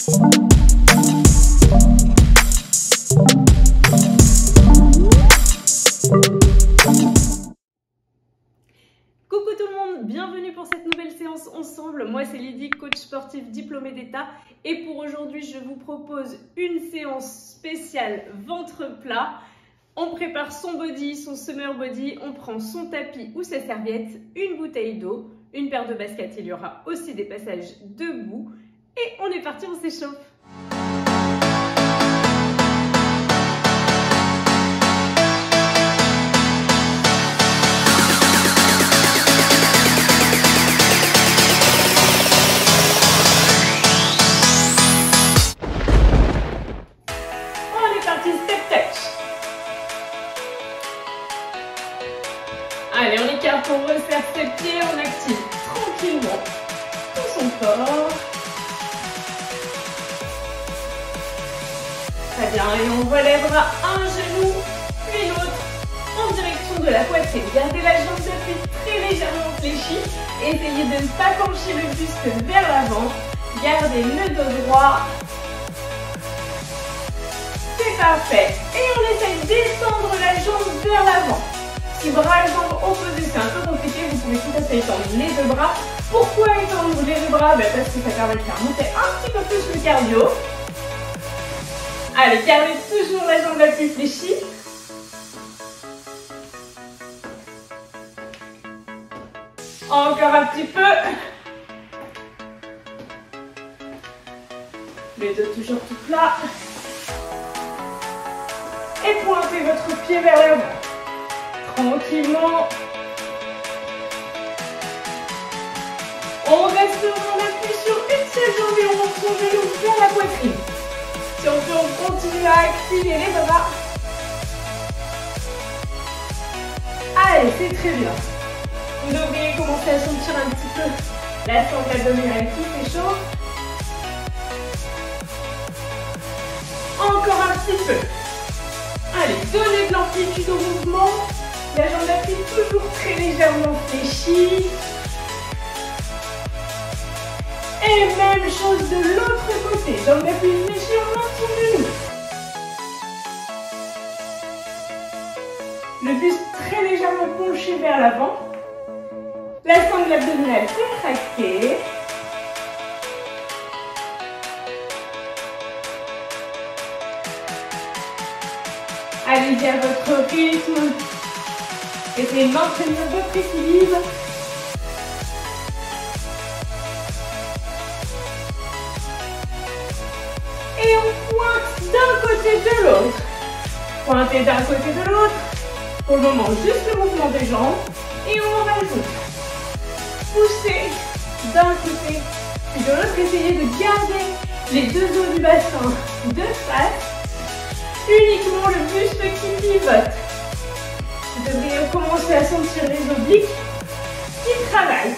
Coucou tout le monde, bienvenue pour cette nouvelle séance ensemble. Moi c'est Lydie, coach sportif diplômée d'État, et pour aujourd'hui je vous propose une séance spéciale ventre plat. On prépare son body, son summer body, on prend son tapis ou sa serviette, une bouteille d'eau, une paire de baskets, il y aura aussi des passages debout et on est parti, on s'échauffe. Allez, on écarte, on resserre ses pieds, on active tranquillement tout son corps. Très bien, et on relèvera un genou, puis l'autre en direction de la poitrine. Gardez la jambe d'appui très légèrement fléchie. Essayez de ne pas pencher le buste vers l'avant. Gardez le dos droit. C'est parfait. Et on essaye d'étendre la jambe vers l'avant. Si bras et jambes opposés, c'est un peu compliqué, vous pouvez tout à fait étendre les deux bras. Pourquoi étendre les deux bras? Parce que ça permet de faire monter un petit peu plus le cardio. Allez, gardez toujours la jambe la plus fléchie. Encore un petit peu. Les deux toujours tout plats. Et pointez votre pied vers l'avant. Tranquillement. On reste en appui sur une seule jambe et on monte son genou vers la poitrine. Si on peut, on continue à activer les bras. Allez, c'est très bien. Vous devriez commencer à sentir un petit peu la sangle abdominale qui s'échauffe. Encore un petit peu. Allez, donnez de l'amplitude au mouvement. La jambe d'appui toujours très légèrement fléchie. Et même chose de l'autre côté. Jambe d'appui fléchie, on monte son genou. Le buste très légèrement penché vers l'avant. La sangle abdominale contractée. Allez-y à votre rythme. Essayez de maintenir votre équilibre. Et on pointe d'un côté de l'autre. Pointez d'un côté de l'autre. Pour le moment, juste le mouvement des jambes. Et on rajoute. Poussez d'un côté puis de l'autre. Essayez de garder les deux os du bassin de face. Uniquement le buste qui pivote. Vous devriez commencer à sentir les obliques qui travaillent.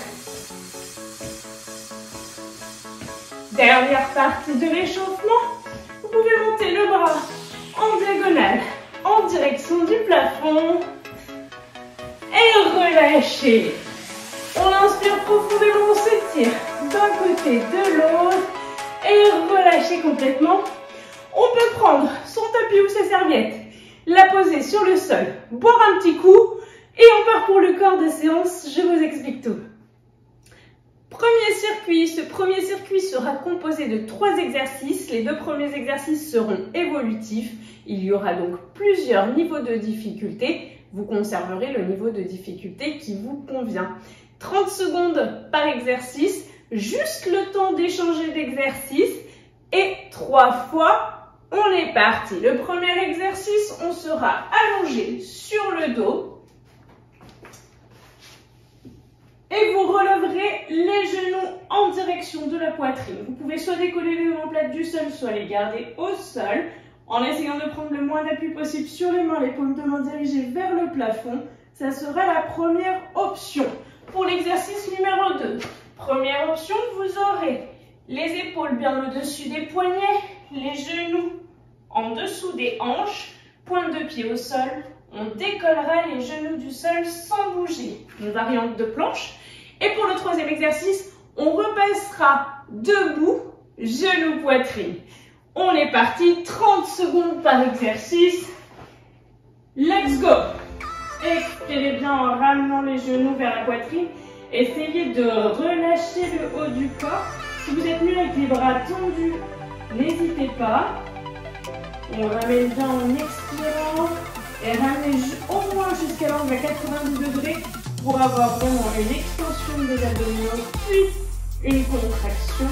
Dernière partie de l'échauffement. Vous pouvez monter le bras en diagonale, en direction du plafond. Et relâchez. On inspire profondément, on s'étire d'un côté, de l'autre. Et relâchez complètement. On peut prendre son tapis ou sa serviette, la poser sur le sol, boire un petit coup et on part pour le corps de séance, je vous explique tout. Premier circuit, ce premier circuit sera composé de 3 exercices. Les 2 premiers exercices seront évolutifs. Il y aura donc plusieurs niveaux de difficulté. Vous conserverez le niveau de difficulté qui vous convient. 30 secondes par exercice, juste le temps d'échanger d'exercice et 3 fois. On est parti. Le premier exercice, on sera allongé sur le dos. Et vous relèverez les genoux en direction de la poitrine. Vous pouvez soit décoller les omoplates du sol, soit les garder au sol, en essayant de prendre le moins d'appui possible sur les mains, les paumes de main dirigées vers le plafond. Ça sera la première option. Pour l'exercice numéro 2, première option, vous aurez les épaules bien au-dessus des poignets, les genoux en dessous des hanches, pointe de pied au sol. On décollera les genoux du sol sans bouger. Une variante de planche. Et pour le troisième exercice, on repassera debout Genoux, poitrine. On est parti, 30 secondes par exercice. Let's go. Expirez bien en ramenant les genoux vers la poitrine. Essayez de relâcher le haut du corps. Si vous êtes mieux avec les bras tendus, n'hésitez pas. On ramène bien en expirant et ramenez au moins jusqu'à l'angle à 90 degrés pour avoir vraiment une extension des abdominaux, puis une contraction.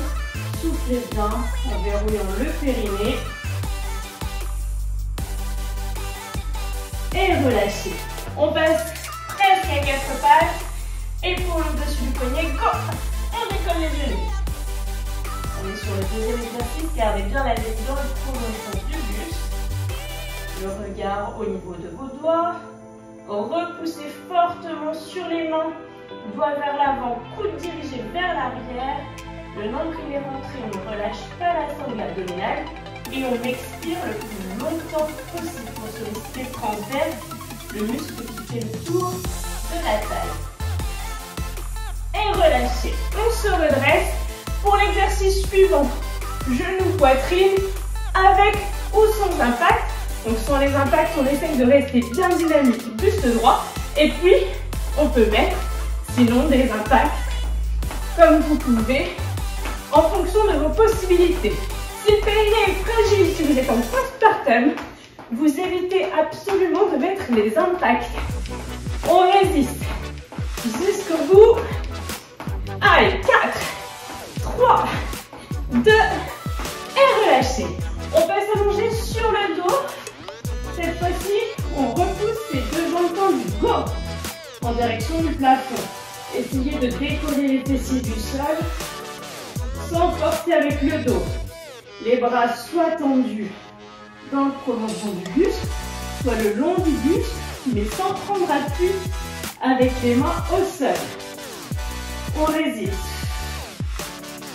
Soufflez bien en verrouillant le périnée. Et relâchez. On passe presque à 4 pattes. Et pour le dessus du poignet, go! On décolle les genoux. On est sur le deuxième exercice. Gardez bien la tête dans le prolongement du buste. Le regard au niveau de vos doigts. Repoussez fortement sur les mains. Doigts vers l'avant, coude dirigé vers l'arrière. Le nombril est rentré, on ne relâche pas la sangle abdominale. Et on expire le plus longtemps possible pour solliciter le transverse, le muscle qui fait le tour de la taille. Et relâchez. On se redresse pour l'exercice suivant. Genoux, poitrine, avec ou sans impact. Donc sans les impacts, on essaye de rester bien dynamique, buste droit. Et puis, on peut mettre, sinon, des impacts, comme vous pouvez, en fonction de vos possibilités. Si le périnée est fragile, si vous êtes en postpartum, vous évitez absolument de mettre les impacts. On résiste jusqu'au bout. Allez, 4, 3, 2, et relâchez. On peut s'allonger sur le dos. Cette fois-ci, on repousse les deux jambes tendues. Go! En direction du plafond. Essayez de décoller les fessiers du sol sans forcer avec le dos. Les bras soient tendus dans le prolongement du buste, soit le long du buste, mais sans prendre appui avec les mains au sol. On résiste.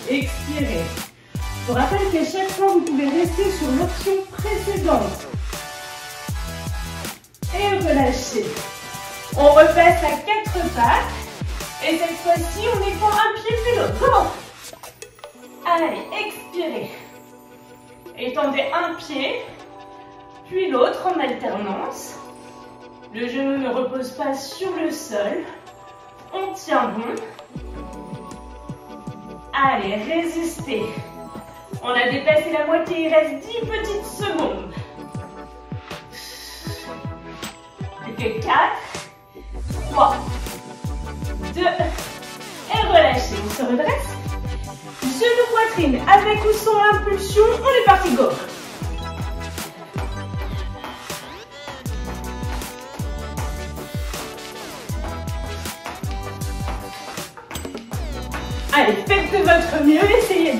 Expirez. Je vous rappelle qu'à chaque fois, vous pouvez rester sur l'option précédente. Et relâchez. On repasse à 4 pattes. Et cette fois-ci, on étend un pied puis l'autre. Go! Allez, expirez. Étendez un pied, puis l'autre en alternance. Le genou ne repose pas sur le sol. On tient bon. Allez, résistez. On a dépassé la moitié, il reste 10 petites secondes. Plus que 4, 3, 2, et relâchez. On se redresse. Genoux, poitrine, avec ou sans impulsion, on est parti, go. Allez, faites de votre mieux, essayez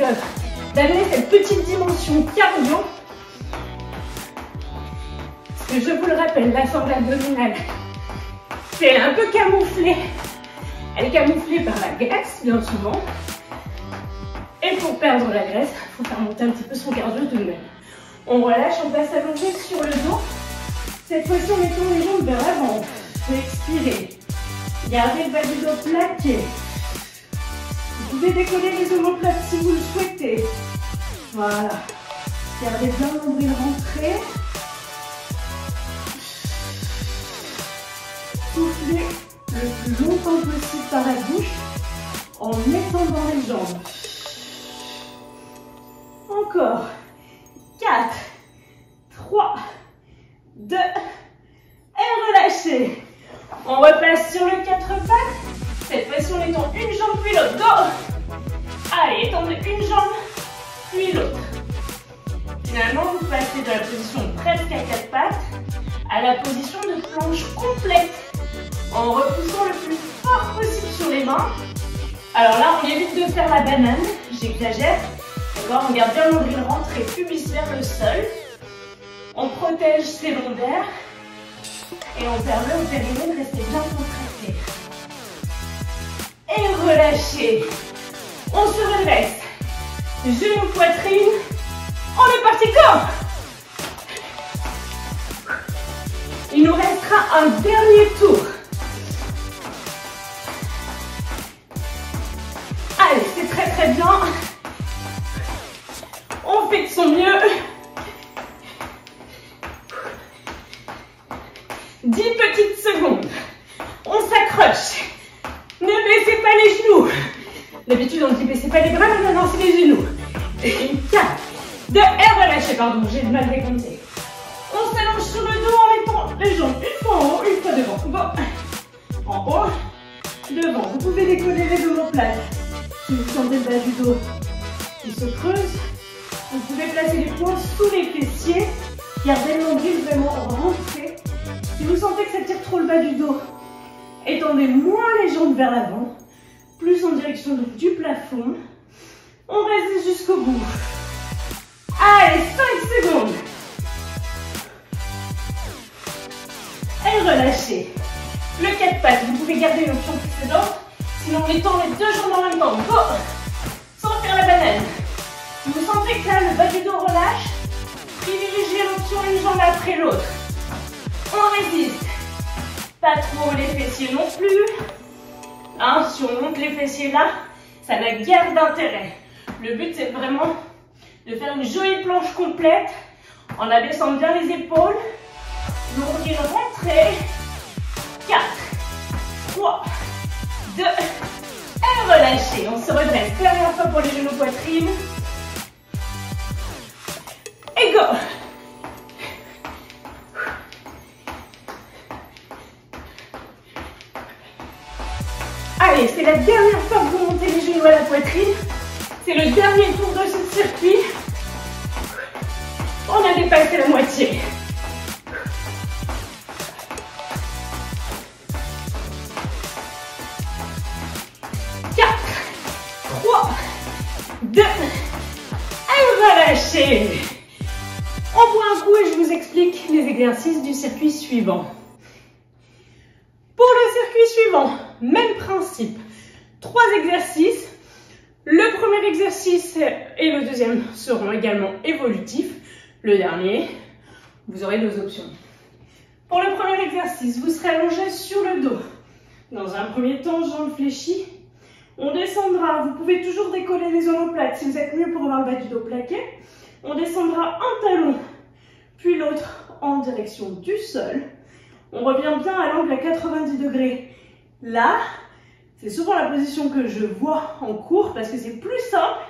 d'amener cette petite dimension cardio. Parce que je vous le rappelle, la sangle abdominale, c'est un peu camouflé. Elle est camouflée par la graisse, bien souvent. Et pour perdre la graisse, il faut faire monter un petit peu son cardio tout de même. On relâche, on va s'allonger sur le dos. Cette fois-ci, on étend les jambes vers l'avant. Expirez. Gardez le bas du dos plaqué. Vous pouvez décoller les omoplates si vous le souhaitez. Voilà. Gardez bien le nombril rentré. Soufflez le plus longtemps possible par la bouche en étendant les jambes. Encore. 4, 3, 2, et relâchez. On repasse sur le 4 pattes. Cette fois-ci, on étend une jambe puis l'autre. Go! Allez, étendez une jambe puis l'autre. Finalement, vous passez de la position presque à 4 pattes à la position de planche complète en repoussant le plus fort possible sur les mains. Alors là, on évite de faire la banane. J'exagère. D'accord, on garde bien le nombril rentré, pubis vers le sol. On protège ses lombaires et on permet au périnée de rester bien contracté. Et relâchez. On se redresse. Genoux, poitrine. On est parti, go! Il nous restera un dernier tour. Allez, c'est très très bien. fait de son mieux. 10 petites secondes. On s'accroche. Ne baissez pas les genoux. D'habitude, on dit baissez pas les bras, mais maintenant, c'est les genoux. Et une 4, 2, et relâchez, pardon, j'ai de mal décompté. On s'allonge sur le dos en mettant les jambes une fois en haut, une fois devant. Go. En haut, devant. Vous pouvez décoller les omoplates. Si vous sentez le bas du dos qui se creuse, vous pouvez placer les poings sous les fessiers. Gardez le nombril vraiment rentré. Si vous sentez que ça tire trop le bas du dos, étendez moins les jambes vers l'avant, plus en direction du plafond. On résiste jusqu'au bout. Allez, 5 secondes. Et relâchez. Le 4 pattes, vous pouvez garder l'option précédente, sinon on étend les deux jambes en même temps. Go. Sans faire la banane. Vous sentez que là, le bas du dos relâche. Privilégiez l'option une jambe après l'autre. On résiste. Pas trop les fessiers non plus. Hein, si on monte les fessiers là, ça n'a guère d'intérêt. Le but, c'est vraiment de faire une jolie planche complète en abaissant bien les épaules. Nombril rentré. 4, 3, 2, et relâchez. On se redresse. Dernière fois pour les genoux poitrine. Et go. Allez, c'est la dernière fois que vous montez les genoux à la poitrine. C'est le dernier tour de ce circuit. On a dépassé la moitié. 4, 3, 2, et relâchez. On boit un coup et je vous explique les exercices du circuit suivant. Pour le circuit suivant, même principe. 3 exercices. Le premier exercice et le deuxième seront également évolutifs. Le dernier, vous aurez 2 options. Pour le premier exercice, vous serez allongé sur le dos. Dans un premier temps, jambes fléchies. On descendra. Vous pouvez toujours décoller les omoplates si vous êtes mieux pour avoir le bas du dos plaqué. On descendra un talon, puis l'autre en direction du sol. On revient bien à l'angle à 90 degrés. Là, c'est souvent la position que je vois en cours parce que c'est plus simple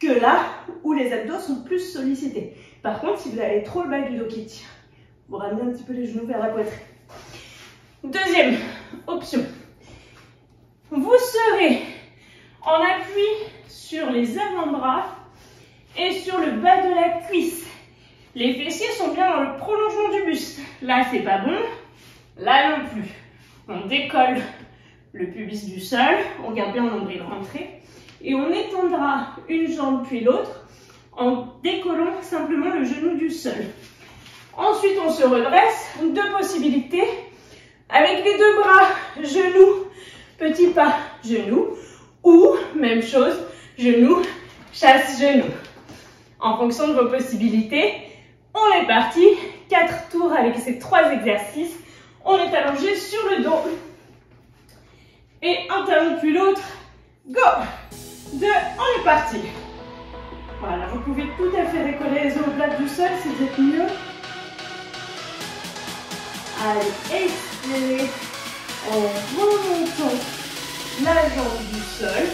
que là où les abdos sont plus sollicités. Par contre, si vous avez trop le bas du dos qui tire, vous ramenez un petit peu les genoux vers la poitrine. Deuxième option. Vous serez en appui sur les avant-bras et sur le bas de la cuisse. Les fessiers sont bien dans le prolongement du buste. Là, c'est pas bon. Là non plus. On décolle le pubis du sol. On garde bien le nombril rentré. Et on étendra une jambe puis l'autre en décollant simplement le genou du sol. Ensuite, on se redresse. 2 possibilités. Avec les 2 bras, genoux, petit pas, genou. Ou, même chose, genou, chasse, genou. En fonction de vos possibilités, on est parti. 4 tours avec ces 3 exercices. On est allongé sur le dos. Et un talon puis l'autre. Go! 2, on est parti. Voilà, vous pouvez tout à fait décoller les omoplates du sol si vous êtes mieux. Allez, expirez en remontant la jambe du sol.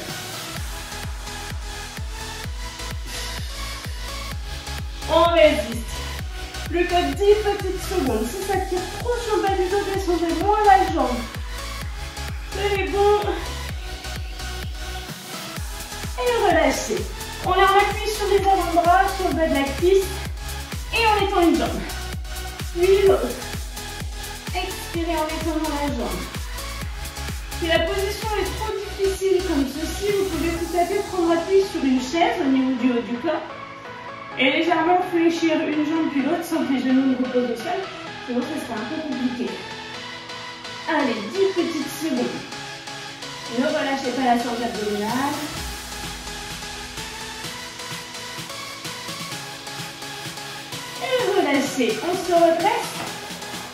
On résiste. Plus que 10 petites secondes. Si ça tire trop sur le bas du dos, descendez moins la jambe. Tenez bon. Et relâchez. On est en appui sur les avant-bras, sur le bas de la cuisse. Et on étend une jambe. Puis l'autre. Expirez en étendant la jambe. Si la position est trop difficile comme ceci, vous pouvez tout à fait prendre appui sur une chaise au niveau du haut du corps. Et légèrement fléchir une jambe puis l'autre sans que les genoux ne reposent au sol. Sinon, ça sera un peu compliqué. Allez, 10 petites secondes. Ne relâchez pas la ceinture abdominale. Et relâchez. On se redresse.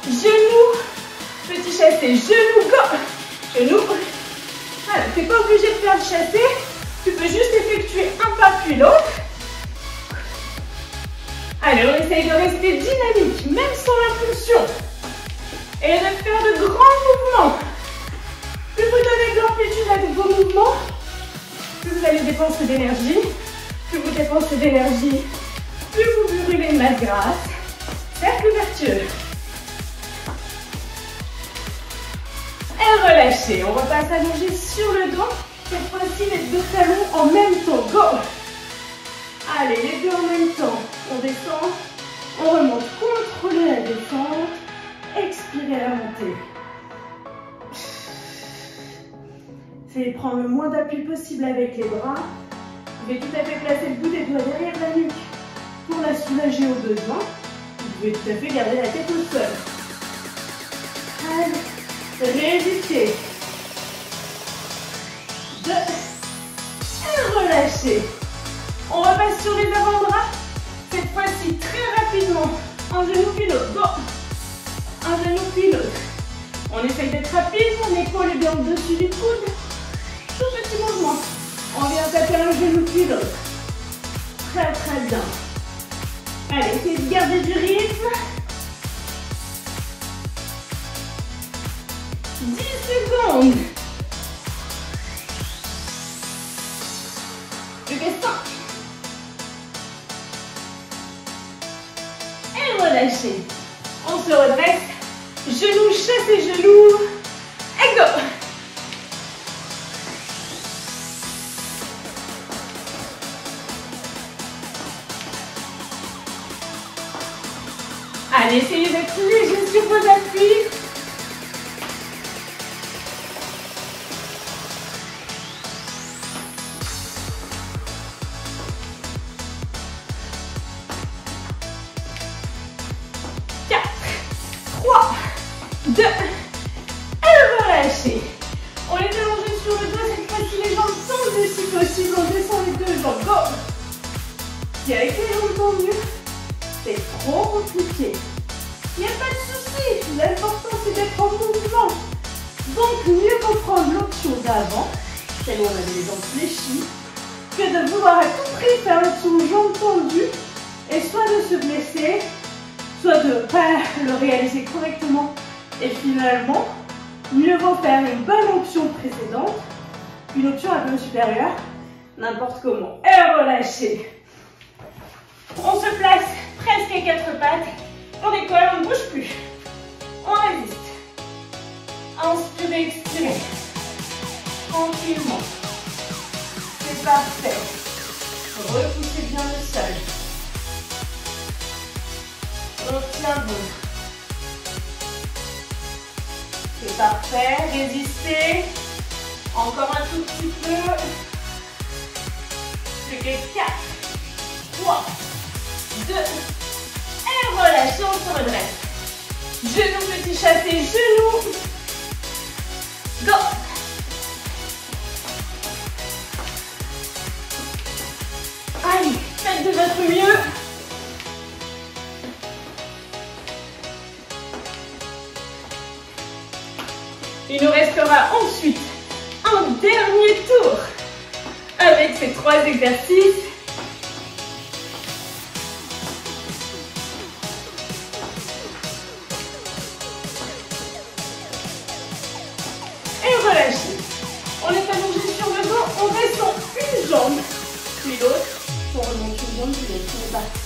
Genoux. Petit chassé. Genoux. Go. Genoux. Voilà, tu n'es pas obligé de faire le chassé. Tu peux juste effectuer un pas puis l'autre. essaye de rester dynamique, même sans l'impulsion. Et de faire de grands mouvements. Plus vous donnez de l'amplitude avec vos mouvements, plus vous allez dépenser d'énergie. Plus vous dépensez d'énergie, plus vous brûlez de masse grasse. Cercle vertueux. Et relâchez. On repasse allongé sur le dos. Cette fois-ci, les deux talons en même temps. Go! Allez, les deux en même temps. On descend. On remonte. Contrôlez la descente. Expirez la montée. Essayez de prendre le moins d'appui possible avec les bras. Vous pouvez tout à fait placer le bout des doigts derrière la nuque pour la soulager au besoin. Vous pouvez tout à fait garder la tête au sol. Allez, résistez. 2. Et relâchez. On repasse sur les avant-bras. Cette fois-ci, très rapidement. Un genou puis l'autre. Go. Un genou puis l'autre. On essaye d'être rapide. Mon épaule est bien au-dessus du coude. Tout petit mouvement. On vient taper un genou puis l'autre. Très très bien. Allez, essayez de garder du rythme. 10 secondes. Je fais 5. Et relâchez. On se redresse. Genoux, chassez genoux. Et go. Allez, essayez d'être léger sur vos appuis. Si avec les jambes tendues, c'est trop compliqué. Il n'y a pas de souci, l'important c'est d'être en mouvement. Donc mieux vaut prendre l'option d'avant, celle où on avait les jambes fléchies, que de vouloir à tout prix faire l'option jambes tendues et soit de se blesser, soit de ne pas le réaliser correctement. Et finalement, mieux vaut faire une bonne option précédente, une option un peu supérieure, n'importe comment. Et relâcher. On se place presque à 4 pattes. On décolle, on ne bouge plus. On résiste. Inspirez, expirez. Tranquillement. C'est parfait. Repoussez bien le sol. On tient bon. C'est parfait. Résistez. Encore un tout petit peu. Plus que 4, 3, 2, et relâchez, on se redresse. Genoux, petit chassé, genoux. Go. Allez, faites de votre mieux. Il nous restera ensuite un dernier tour avec ces 3 exercices. Et relâchez. On est allongé sur le dos, on descend une jambe, puis l'autre. On remonte une jambe, puis l'autre. On est parti.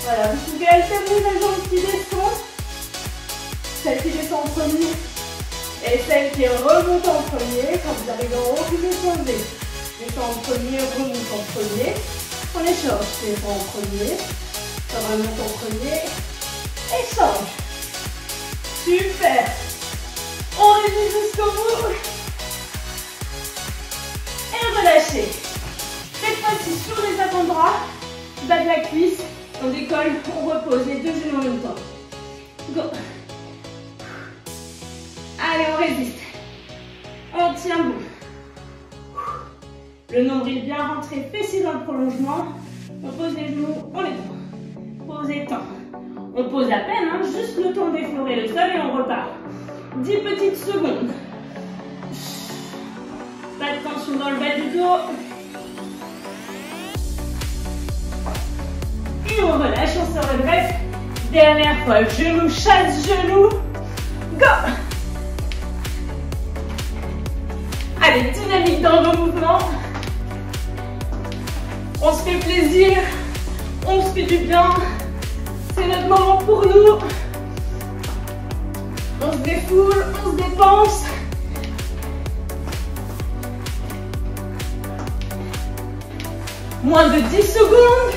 Voilà, vous pouvez alterner la jambe qui descend, celle qui descend en premier, et celle qui remonte en premier. Quand vous arrivez en haut, vous descendez. Descend en premier, remonte en premier. On échange. Descend en premier, remonte en premier, échange. Super. On résiste jusqu'au bout. Et relâchez. Cette fois-ci sur les avant-bras, bas de la cuisse, on décolle, on repose les deux genoux en même temps. Go. Allez, on résiste. On tient bon. Le nombril bien rentré, fessier dans le prolongement. On pose les genoux, on les tend. Pose et tend. On pose à peine, hein, juste le temps d'effleurer le sol et on repart. 10 petites secondes. Pas de tension dans le bas du dos. et on relâche, on se redresse. Dernière fois, genou, chasse, genou. Go! Allez, dynamique dans nos mouvements. On se fait plaisir, on se fait du bien. C'est notre moment pour nous. On se défoule, on se dépense. Moins de 10 secondes.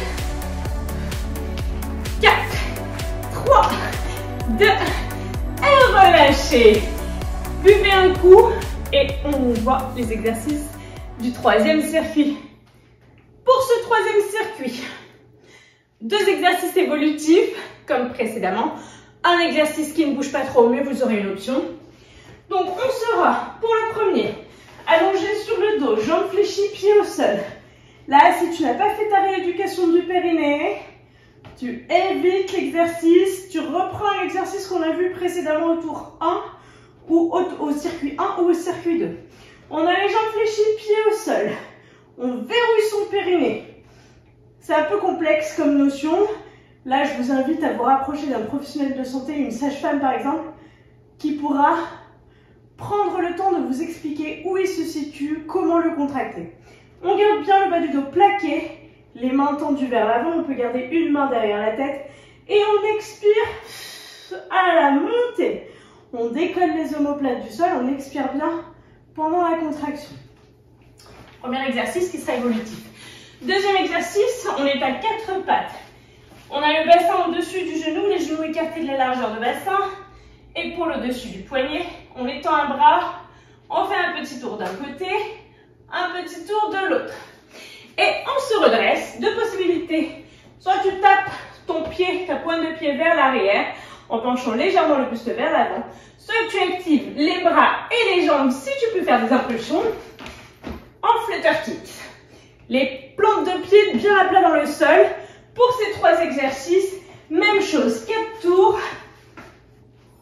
4, 3, 2, et relâchez. Buvez un coup et on voit les exercices du troisième circuit. Pour ce troisième circuit, 2 exercices évolutifs comme précédemment. Un exercice qui ne bouge pas trop, mais vous aurez une option. Donc on sera, pour le premier, allongé sur le dos, jambes fléchies, pieds au sol. Là, si tu n'as pas fait ta rééducation du périnée, tu évites l'exercice, tu reprends l'exercice qu'on a vu précédemment au tour 1 ou au circuit 1 ou au circuit 2. On a les jambes fléchies, pieds au sol. On verrouille son périnée. C'est un peu complexe comme notion. Là, je vous invite à vous rapprocher d'un professionnel de santé, une sage-femme par exemple, qui pourra prendre le temps de vous expliquer où il se situe, comment le contracter. On garde bien le bas du dos plaqué, les mains tendues vers l'avant, on peut garder une main derrière la tête et on expire à la montée. On décolle les omoplates du sol, on expire bien pendant la contraction. Premier exercice qui sera évolutif. Deuxième exercice, on est à 4 pattes. On a le bassin au-dessus du genou, les genoux écartés de la largeur de bassin, épaule au-dessus du poignet. On étend un bras, on fait un petit tour d'un côté, un petit tour de l'autre. Et on se redresse. 2 possibilités. Soit tu tapes ton pied, ta pointe de pied vers l'arrière, en penchant légèrement le buste vers l'avant. Soit tu actives les bras et les jambes si tu peux faire des impulsions en flutter kick. Les plantes de pied bien à plat dans le sol. Pour ces 3 exercices, même chose, 4 tours.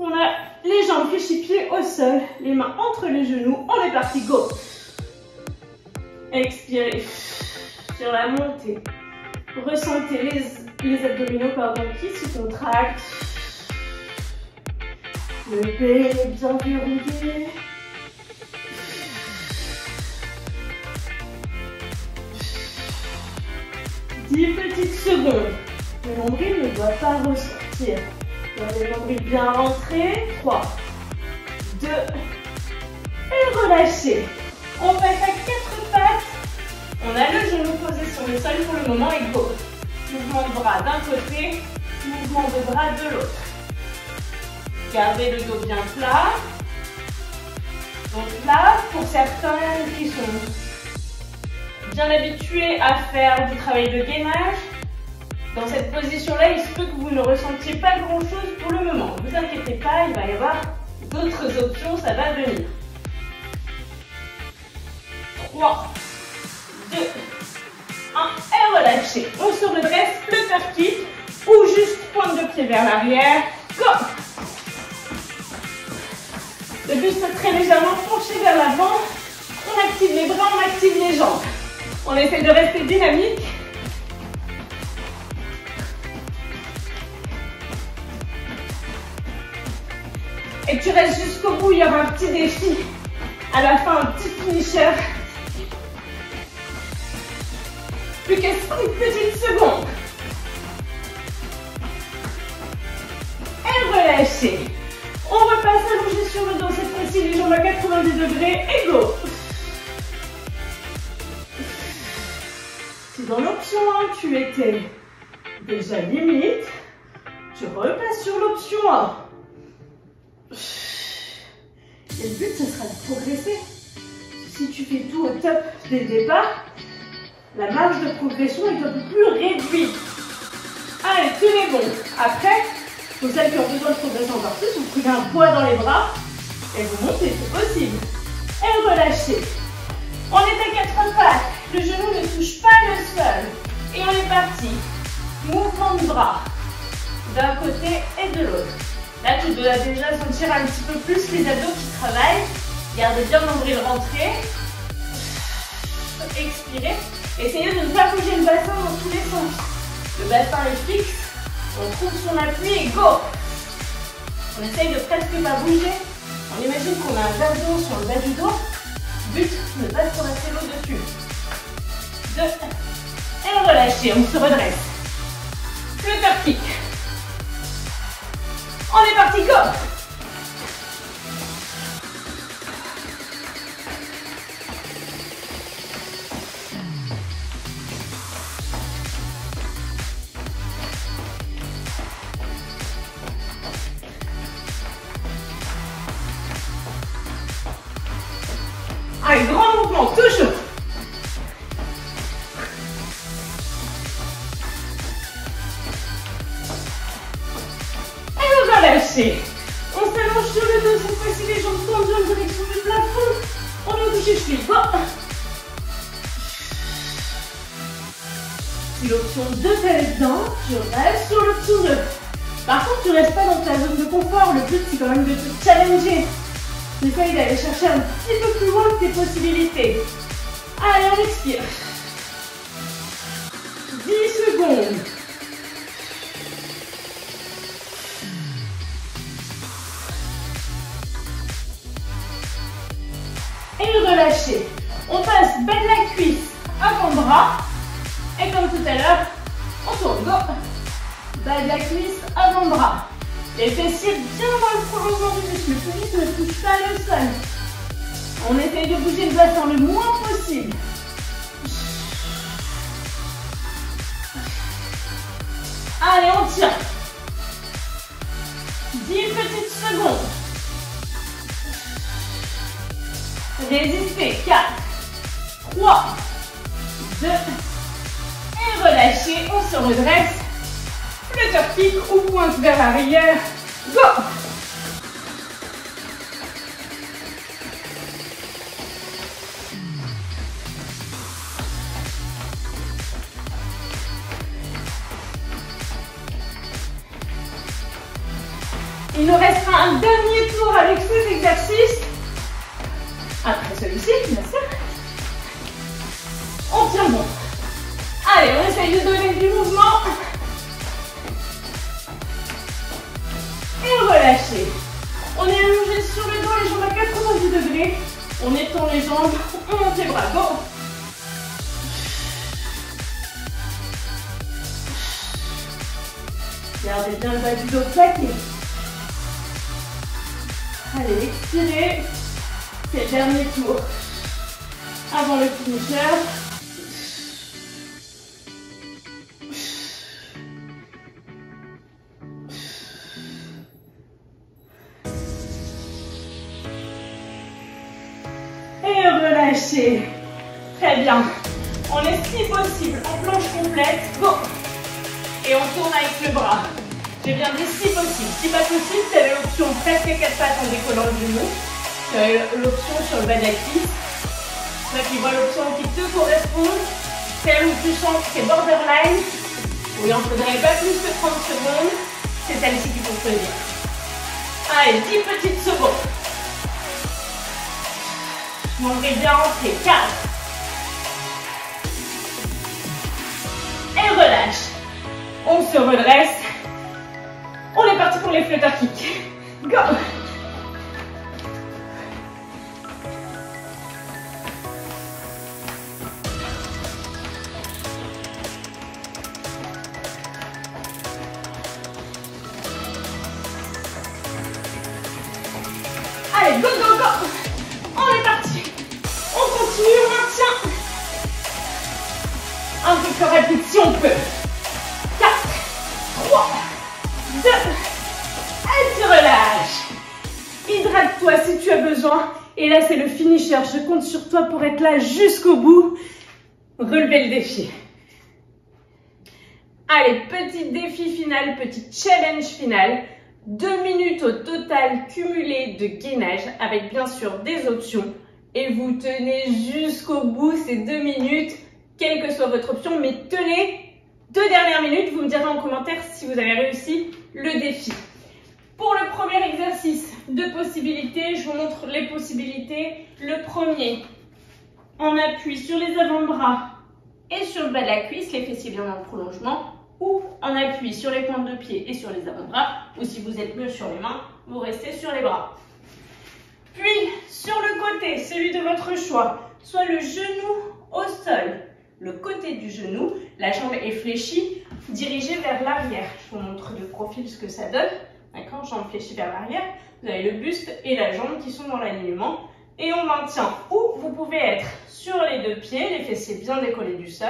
On a les jambes fléchies, pieds au sol, les mains entre les genoux. On est parti, go! Expirez sur la montée. Ressentez les abdominaux qui se contractent. Le périnée bien verrouillé. Petites secondes. Le nombril ne doit pas ressortir. Le nombril bien rentré. 3, 2, et relâchez. On passe à 4 pattes. On a le genou posé sur le sol pour le moment et go. Mouvement de bras d'un côté, mouvement de bras de l'autre. Gardez le dos bien plat. Donc là, pour certains qui sont bien habitués à faire du travail de gainage, dans cette position-là, il se peut que vous ne ressentiez pas grand-chose pour le moment. Ne vous inquiétez pas, il va y avoir d'autres options, ça va venir. 3, 2, 1, et relâchez. On se redresse, flutter kick, ou juste pointe de pied vers l'arrière. Go! Le buste très légèrement penché vers l'avant. On active les bras, on active les jambes. On essaie de rester dynamique. Et tu restes jusqu'au bout, il y aura un petit défi. À la fin, un petit finisher. Plus que 5 petites secondes. Et relâchez. On repasse allongé sur le dos, cette fois-ci les jambes à 90 degrés et go. Si dans l'option 1, tu étais déjà limite, tu repasses sur l'option 1. Et le but, ce sera de progresser. Si tu fais tout au top dès le départ, la marge de progression est un peu plus réduite. Allez, tenez bon. Après, pour celles qui ont besoin de progresser encore plus, vous prenez un poids dans les bras et vous montez, c'est possible. Et relâchez. On est à 4 pattes. Le genou ne touche pas le sol. Et on est parti. Mouvement de bras d'un côté et de l'autre. Là, tu dois déjà sentir un petit peu plus les abdos qui travaillent. Gardez bien le nombril rentré. Expirez. Essayez de ne pas bouger le bassin dans tous les sens. Le bassin est fixe. On trouve son appui et go. On essaye de presque pas bouger. On imagine qu'on a un verre d'eau sur le bas du dos. But, ne pas se rester l'eau dessus. 2. Et on relâche, on se redresse. Flutter kick. On est parti, go. Allez, grand mouvement, toujours. Et on va lâcher. On s'allonge sur le dos, cette fois-ci les jambes tendues en direction du plafond. On ne touche les chevilles. Bon. Si l'option 2 te laisse bien, tu restes sur l'option 2. Par contre, tu ne restes pas dans ta zone de confort. Le but, c'est quand même de te challenger. Essaye d'aller chercher un petit peu plus loin que tes possibilités. Allez, on expire. 10 secondes. Et relâchez. On passe bas de la cuisse, avant-bras. Et comme tout à l'heure, on tourne. Go. Bas de la cuisse, avant-bras. Les fessiers bien dans le prolongement du muscle. Le pubis ne touche pas le sol. On essaye de bouger le bassin le moins possible. Allez, on tient. 10 petites secondes. Résistez. 4, 3, 2. Et relâchez. On se redresse. Flutter kick ou pointe vers l'arrière. Go! Il nous restera un dernier tour avec ces exercices. Après celui-ci, bien sûr. On tient bon. Allez, on essaye de donner du mouvement. Et relâchez. On est allongé sur le dos, les jambes à 90 degrés. On étend les jambes, on monte les bras. Go! Gardez bien le bas du dos plaqué. Allez, expirez. C'est le dernier tour. Avant le finisher. Et relâchez. Très bien. On est si possible en planche complète. Go. Et on tourne avec le bras. J'ai bien dit si possible. Si pas possible, tu avais l'option presque 4 pattes en décollant le genou. Tu avais l'option sur le bas de la cuisse. Toi qui vois l'option qui te correspond. Celle où tu sens que c'est borderline, où il en faudrait pas plus que 30 secondes. C'est celle-ci qu'il faut choisir. Allez, 10 petites secondes. L'ingrédient, c'est 4. Et relâche. On se redresse. On est parti pour les flutter kicks. Go! Allez, go, go, go! On est parti. On continue, on maintient. Un peu plus rapide si on peut. 4, 3, 2, et tu relâches. Hydrate-toi si tu as besoin. Et là, c'est le finisher. Je compte sur toi pour être là jusqu'au bout. Relevez le défi. Allez, petit défi final, petit challenge final. 2 minutes au total cumulé de gainage avec bien sûr des options. Et vous tenez jusqu'au bout ces 2 minutes, quelle que soit votre option. Mais tenez 2 dernières minutes, vous me direz en commentaire si vous avez réussi le défi. Pour le premier exercice de possibilités, je vous montre les possibilités. Le premier, on appuie sur les avant-bras et sur le bas de la cuisse, les fessiers bien dans le prolongement. ou en appui sur les pointes de pied et sur les avant-bras, ou si vous êtes mieux sur les mains, vous restez sur les bras. Puis, sur le côté, celui de votre choix, soit le genou au sol, le côté du genou, la jambe est fléchie, dirigée vers l'arrière. Je vous montre de profil ce que ça donne. D'accord, jambe fléchie vers l'arrière. Vous avez le buste et la jambe qui sont dans l'alignement. Et on maintient. Ou vous pouvez être sur les deux pieds, les fessiers bien décollés du sol.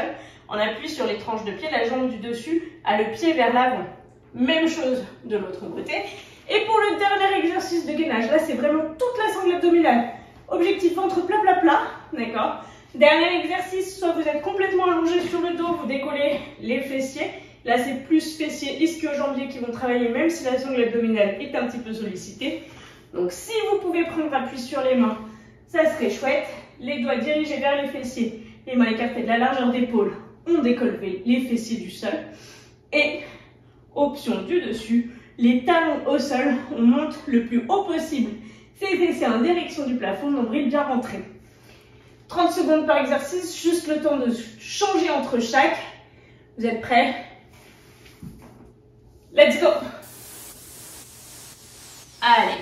On appuie sur les tranches de pied, la jambe du dessus a le pied vers l'avant. Même chose de l'autre côté. Et pour le dernier exercice de gainage, là c'est vraiment toute la sangle abdominale. Objectif ventre plat, plat, plat. D'accord. Dernier exercice, soit vous êtes complètement allongé sur le dos, vous décollez les fessiers. Là, c'est plus fessiers, ischio-jambiers qui vont travailler, même si la sangle abdominale est un petit peu sollicitée. Donc, si vous pouvez prendre appui sur les mains, ça serait chouette. Les doigts dirigés vers les fessiers, les mains écartées de la largeur d'épaule. On décolle les fessiers du sol. Et, option du dessus, les talons au sol, on monte le plus haut possible. Ces fessiers en direction du plafond, nombril bien rentré. 30 secondes par exercice, juste le temps de changer entre chaque. Vous êtes prêts? Let's go! Allez,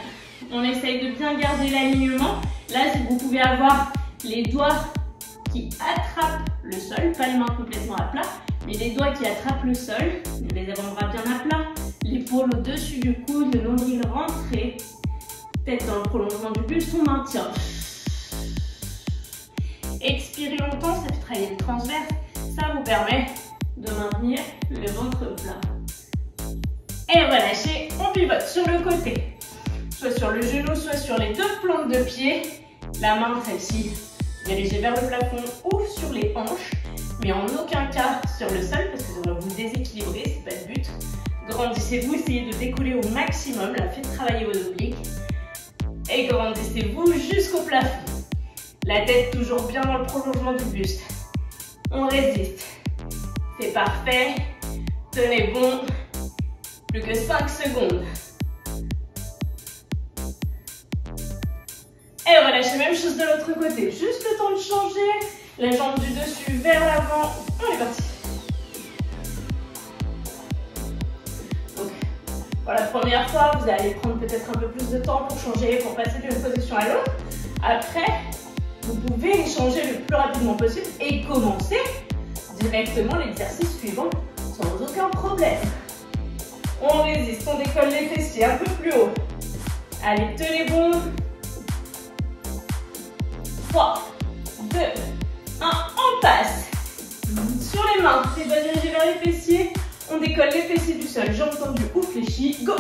on essaye de bien garder l'alignement. Là, si vous pouvez avoir les doigts qui attrapent le sol, pas les mains complètement à plat, mais les doigts qui attrapent le sol, les avant-bras bien à plat, l'épaule au-dessus du coude, le nombril rentré, tête dans le prolongement du buste, on maintient. Expirez longtemps, ça fait travailler le transverse, ça vous permet de maintenir le ventre plat. Et relâchez, on pivote sur le côté, soit sur le genou, soit sur les deux plantes de pied. La main, celle-ci, dirigée vers le plafond ou sur les hanches, mais en aucun cas sur le sol parce que ça va vous déséquilibrer, c'est pas le but. Grandissez-vous, essayez de décoller au maximum, là, faites travailler vos obliques. Et grandissez-vous jusqu'au plafond. La tête toujours bien dans le prolongement du buste. On résiste. C'est parfait. Tenez bon. Plus que 5 secondes. Et relâchez, même chose de l'autre côté. Juste le temps de changer. La jambe du dessus vers l'avant. On est parti. Donc, pour la première fois, vous allez prendre peut-être un peu plus de temps pour changer, pour passer d'une position à l'autre. Après, vous pouvez changer le plus rapidement possible et commencer directement l'exercice suivant sans aucun problème. On résiste, on décolle les fessiers un peu plus haut. Allez, tenez bon. 3, 2, 1, on passe. Sur les mains, les doigts dirigés vers les fessiers. On décolle les fessiers du sol, jambes tendues ou fléchies. Go!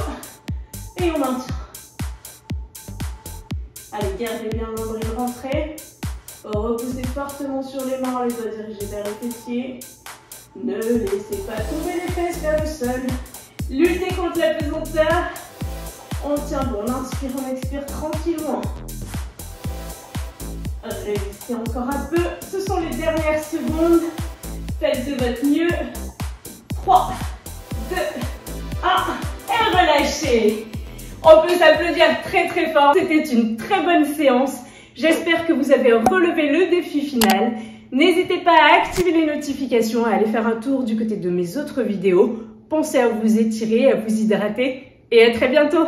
Et on maintient. Allez, gardez bien le nombril rentré. Repoussez fortement sur les mains, les doigts dirigés vers les fessiers. Ne laissez pas tomber les fesses vers le sol. Luttez contre la pesanteur. On tient bon, on inspire, on expire tranquillement. Résistez encore un peu. Ce sont les dernières secondes. Faites de votre mieux. 3, 2, 1. Et relâchez. On peut s'applaudir très très fort. C'était une très bonne séance. J'espère que vous avez relevé le défi final. N'hésitez pas à activer les notifications, à aller faire un tour du côté de mes autres vidéos. Pensez à vous étirer, à vous hydrater et à très bientôt.